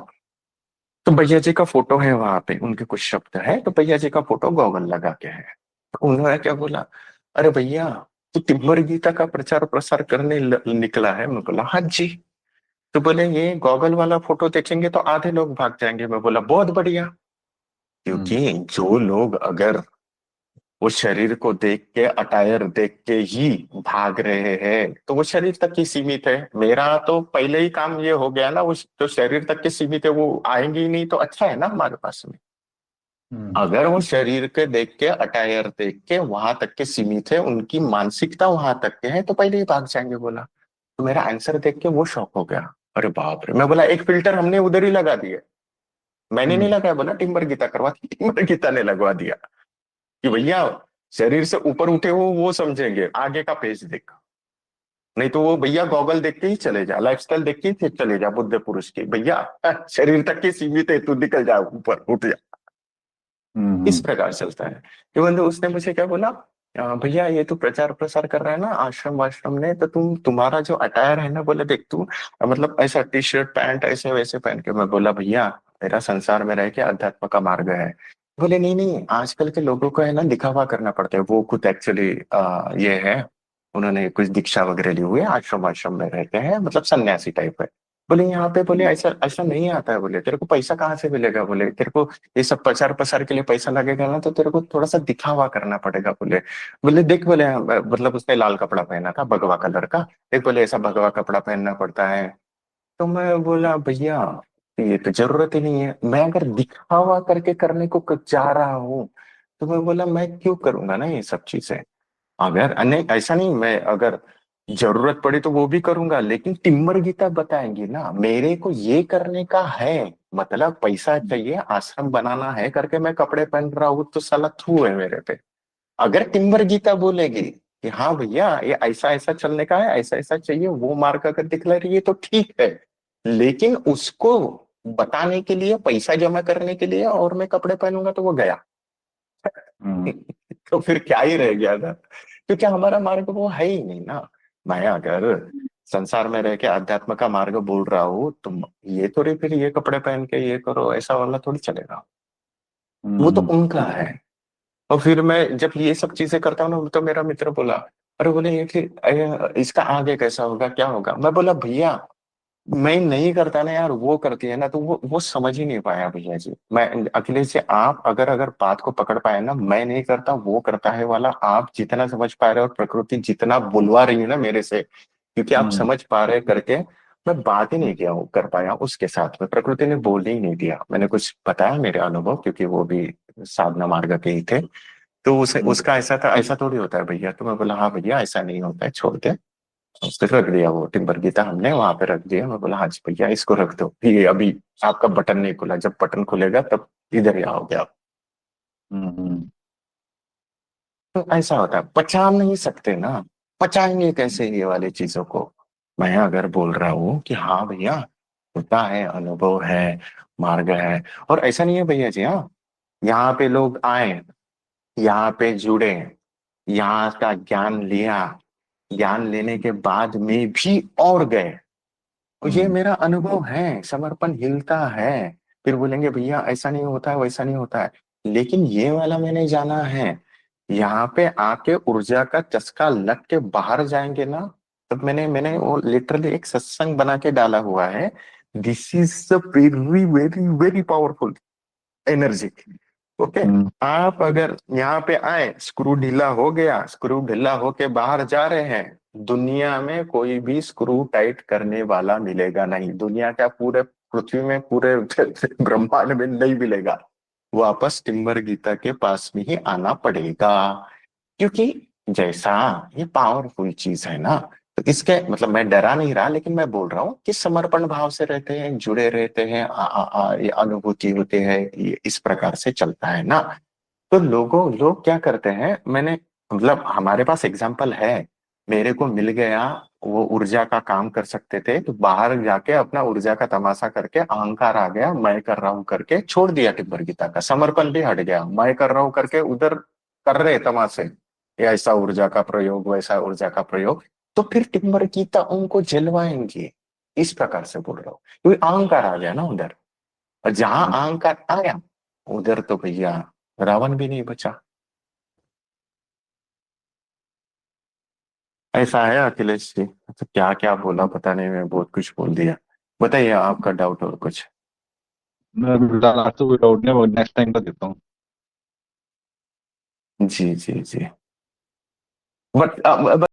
तो भैया जी का फोटो है वहां पे, उनके कुछ शब्द है, तो भैया जी का फोटो गॉगल लगा के है। तो उन्होंने क्या बोला, अरे भैया तू तिम्बर गीता का प्रचार प्रसार करने निकला है? मैं बोला हाँ जी। तो बोले ये गॉगल वाला फोटो देखेंगे तो आधे लोग भाग जाएंगे। मैं बोला बहुत बढ़िया, हम्म। क्योंकि जो लोग अगर वो शरीर को देख के, अटायर देख के ही भाग रहे हैं, तो वो शरीर तक ही सीमित है। मेरा तो पहले ही काम ये हो गया ना, वो जो शरीर तक के सीमित है वो आएंगे ही नहीं, तो अच्छा है ना हमारे पास में। हम्म। अगर वो शरीर के देख के, अटायर देख के वहां तक के सीमित है, उनकी मानसिकता वहां तक के है, तो पहले ही भाग जाएंगे। बोला तो मेरा आंसर देख के वो शॉक हो गया, अरे बाप रे। मैं बोला एक फिल्टर हमने उधर ही लगा दिया, मैंने नहीं हम्म। लगाया। बोला टिम्बर गीता करवा दी, टिम्बर गीता ने लगवा दिया कि भैया शरीर से ऊपर उठे हो वो समझेंगे, आगे का पेज देख। नहीं तो वो भैया गॉगल देख के ही चले जा, लाइफस्टाइल देख के ही चले जा, बुद्ध पुरुष की भैया शरीर तक के सीमित है, तू निकल जा ऊपर, उठ जा। इस प्रकार चलता है। इवन तो उसने मुझे क्या बोला, भैया ये तू प्रचार प्रसार कर रहा है ना आश्रम वाश्रम में, तो तुम्हारा जो अटायर है ना, बोले देख तू मतलब ऐसा टी शर्ट पैंट ऐसे वैसे पहन के। मैं बोला भैया मेरा संसार में रह के अध्यात्म का मार्ग है। बोले नहीं नहीं, आजकल के लोगों को है ना दिखावा करना पड़ता है, वो खुद एक्चुअली ये है, उन्होंने कुछ दीक्षा वगैरह ली हुई है, आश्रम आश्रम में रहते हैं, मतलब सन्यासी टाइप है। बोले यहाँ पे बोले ऐसा ऐसा नहीं आता है, बोले तेरे को पैसा कहाँ से मिलेगा, बोले तेरे को ये सब प्रचार प्रसार के लिए पैसा लगेगा ना, तो तेरे को थोड़ा सा दिखावा करना पड़ेगा। बोले बोले देख बोले मतलब उसने लाल कपड़ा पहना था भगवा कलर का, देख बोले ऐसा भगवा कपड़ा पहनना पड़ता है। तो मैं बोला भैया ये तो जरूरत ही नहीं है, मैं अगर दिखावा करके करने को जा रहा हूँ तो मैं बोला मैं क्यों करूंगा ना ये सब चीजें। अगर नहीं ऐसा नहीं, मैं अगर जरूरत पड़ी तो वो भी करूंगा, लेकिन टिम्बर गीता बताएंगी ना मेरे को ये करने का है, मतलब पैसा चाहिए आश्रम बनाना है करके मैं कपड़े पहन रहा हूँ तो साला थू है मेरे पे। अगर टिम्बर गीता बोलेगी कि हाँ भैया ये ऐसा ऐसा चलने का है, ऐसा ऐसा चाहिए, वो मार्ग अगर दिखला रही है तो ठीक है, लेकिन उसको बताने के लिए पैसा जमा करने के लिए और मैं कपड़े पहनूंगा तो वो गया। तो फिर क्या ही रह गया था, क्योंकि हमारा मार्ग वो है ही नहीं ना। मैं अगर संसार में रह के अध्यात्म का मार्ग बोल रहा हूँ तो ये थोड़ी फिर ये कपड़े पहन के ये करो ऐसा वाला थोड़ी चलेगा, वो तो उनका है। और फिर मैं जब ये सब चीजें करता हूँ ना, तो मेरा मित्र बोला अरे बोले ये फिर इसका आगे कैसा होगा क्या होगा। मैं बोला भैया मैं नहीं करता ना यार, वो करती है ना, तो वो समझ ही नहीं पाया भैया जी। मैं अखिलेश जी आप अगर अगर बात को पकड़ पाए ना, मैं नहीं करता वो करता है वाला, आप जितना समझ पा रहे हो और प्रकृति जितना बुलवा रही है ना मेरे से, क्योंकि आप समझ पा रहे करके मैं बात ही नहीं किया हूँ कर पाया उसके साथ में, प्रकृति ने बोलने ही नहीं दिया। मैंने कुछ बताया मेरे अनुभव, क्योंकि वो भी साधना मार्ग के ही थे, तो उसे उसका ऐसा था ऐसा थोड़ी होता है भैया। तो मैं बोला हाँ भैया ऐसा नहीं होता है, छोड़ दे। उसने रख दिया वो टिम्बर गीता हमने वहां पे रख दिया। मैं बोला हाँ जी भैया इसको रख दो, ये अभी आपका बटन नहीं खुला, जब बटन खुलेगा तब इधर ही आओगे आप। तो ऐसा होता है, पचा नहीं सकते ना, पचाएंगे कैसे ये वाली चीजों को। मैं अगर बोल रहा हूँ कि हाँ भैया होता है, अनुभव है, मार्ग है, और ऐसा नहीं है भैया जी, हाँ यहाँ पे लोग आए, यहाँ पे जुड़े, यहाँ का ज्ञान लिया, ज्ञान लेने के बाद में भी और गए, और ये मेरा अनुभव है, समर्पण हिलता है। फिर बोलेंगे भैया ऐसा नहीं होता है वैसा नहीं होता है, लेकिन ये वाला मैंने जाना है, यहाँ पे आके ऊर्जा का चस्का लग के बाहर जाएंगे ना, तब मैंने मैंने वो लिटरली एक सत्संग बना के डाला हुआ है, this is very very very powerful energy. Okay, आप अगर यहाँ पे आए, स्क्रू ढीला हो गया, स्क्रू ढीला होके बाहर जा रहे हैं, दुनिया में कोई भी स्क्रू टाइट करने वाला मिलेगा नहीं, दुनिया का पूरे पृथ्वी में पूरे ब्रह्मांड में नहीं मिलेगा, वापस टिम्बर गीता के पास में ही आना पड़ेगा। क्योंकि जैसा ये पावरफुल चीज है ना, तो इसके मतलब मैं डरा नहीं रहा, लेकिन मैं बोल रहा हूँ कि समर्पण भाव से रहते हैं, जुड़े रहते हैं, ये अनुभूति होती है, ये इस प्रकार से चलता है ना। तो लोग क्या करते हैं, मैंने मतलब हमारे पास एग्जाम्पल है, मेरे को मिल गया, वो ऊर्जा का काम कर सकते थे तो बाहर जाके अपना ऊर्जा का तमाशा करके अहंकार आ गया, मैं कर रहा हूँ करके छोड़ दिया टिब्बर गीता का, समर्पण भी हट गया, मैं कर रहा हूँ करके उधर कर रहे तमाशे, ये ऐसा ऊर्जा का प्रयोग वैसा ऊर्जा का प्रयोग, तो फिर टिम्बर गीता उनको जलवाएंगे। इस प्रकार से बोल रहा हूँ, क्योंकि अहंकार आ गया ना उधर, और जहां अहंकार आया उधर तो भैया रावण भी नहीं बचा। ऐसा है अखिलेश जी, तो क्या क्या बोला पता नहीं, मैं बहुत कुछ बोल दिया। बताइए आपका डाउट और कुछ। मैं फिलहाल आज तो कोई डाउट नहीं, नेक्स्ट टाइम का देता हूँ। जी जी जी, बट